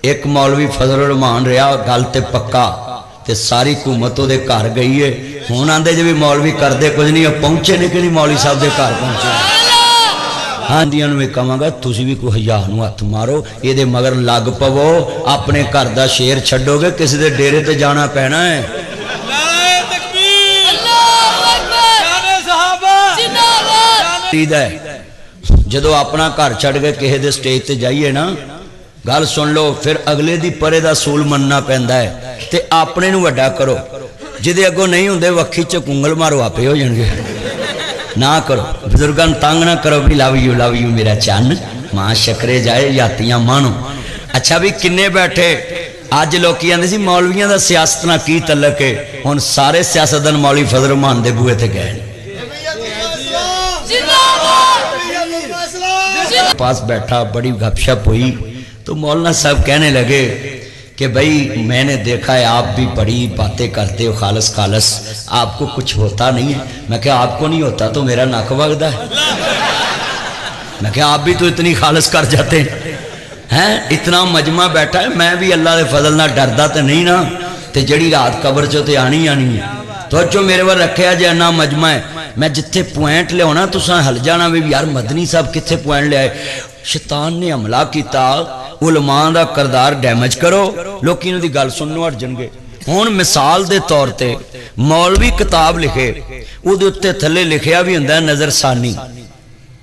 एक मौलवी फजल रहमान रहा गल ते पक्का ते सारी हुकूमत उहदे घर गई है। हुण आंदे जे भी मौलवी करते कुछ नहीं, पहुंचे ने कि नहीं मौलवी साहब के घर पहुंचे। हाँ दियां नूं कहांगा तुसीं भी कोई हज़ार नूं हथ मारो, ये मगर लग पवो, अपने घर का शेर छड्डोगे किसी के डेरे ते जाना पैना है। जदों अपना घर छड्ड के किसी दे स्टेज ते जाइए ना, गल सुन लो, फिर अगले दी परे दा सूल मनना पैंदा है ते अपने नूं वड्डा करो। जिदे अगों नहीं हुंदे वक्खी च कुंगल मारो आपे हो जाणगे। ना करो, बुजुर्गां तंग ना करो भी लव यू मेरा चन्न, मां शकरे जाए यातियां मानो। अच्छा भी किन्ने बैठे अज लोग आंदे सी मौलवियां दा सियासत नाल की तलक है, हुण सारे सियासतदान मौलवी फजल रहमान दे बूहे ते गए पास बैठा, बड़ी गपशप हुई तो मौलाना साहब कहने लगे कि भाई मैंने देखा है आप भी बड़ी बातें करते हो खालस खालस, आपको कुछ होता नहीं है। मैं क्या आपको नहीं होता तो मेरा नक वगदा है। मैं क्या आप भी तो इतनी खालस कर जाते हैं। इतना मजमा बैठा है, मैं भी अल्लाह के फजल ना डरदा तो नहीं ना, ते जड़ी रात कबर चो ते आनी है। तो जो मेरे वाल रखे जे इन्ना मजमा है, मैं जिथे पॉइंट लिया तुसा हल जाना भी यार मदनी साहब कितने पॉइंट लिया। शैतान ने हमला किया, उलमा का करदार डैमेज करो, लोग इन्हों गल सुनने हट जाएंगे। हुण मिसाल के तौर पर मौलवी किताब लिखे, उहदे उत्ते थले लिखिया भी हुंदा नज़रसानी,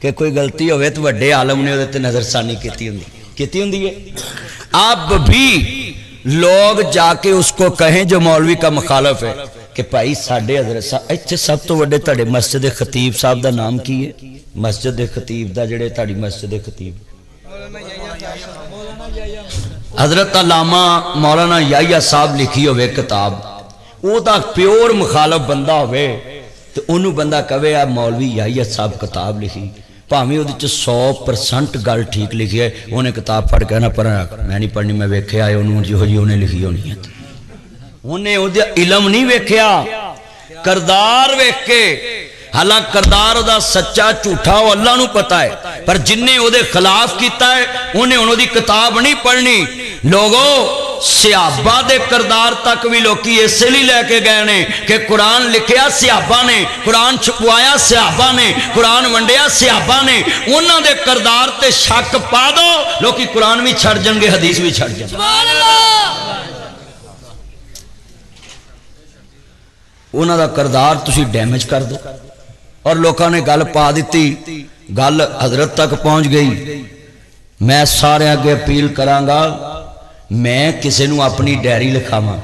कि कोई गलती होवे तो वड्डे आलम ने उहदे ते नज़रसानी कीती हुंदी है। अब भी लोग जाके उसको कहें जो मौलवी का मुखालफ है कि भाई साडे हज़रत साहब इत्थे सब तो वड्डे तुहाडे मस्जिद खतीब साहब का नाम की है? मस्जिद खतीब का जिहड़े तुहाडी मस्जिद खतीब हजरत अल्लामा मौलाना याहिया साहब लिखी होवे किताब, ओदा प्योर मुखालफ बंदा होवे तो उन्होंने बंदा कहे आ मौलवी याहिया साहब किताब लिखी, भावें वो 100% गल ठीक लिखी है, उन्हें किताब पढ़ के ना पर मैं नहीं पढ़नी, मैं वेख्या है उन्होंने जो जी उन्हें लिखी होनी है। उन्हें उहदा इलम नहीं वेख्या, करदार वेख के, हालांकि करदार उहदा सच्चा झूठा वो अल्लाह नूं पता है, पर जिन्हें उहदे खिलाफ किया है उन्हें उन्होंने किताब नहीं पढ़नी। लोगों सिहाबा दे करदार तक भी लोग इसे लिए लैके गए ने कि कुरान लिखिया सिहाबा ने, कुरान छपवाया सिहाबा ने, कुरान वंडिया सिहाबा ने, उन्होंने दे करदार ते शक पा दो, लोग कुरान भी छड़ जाएंगे, हदीस भी छड़ जाएंगे। उन्हों का करदार तुसी डैमेज कर दो। और लोगों ने गल पा दी, गल हजरत तक पहुंच गई। मैं सारे अगे अपील करांगा, मैं किसी नूं अपनी डायरी लिखावां।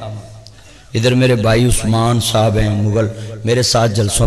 इधर मेरे भाई उस्मान साहब हैं मुगल, मेरे साथ जलसों पे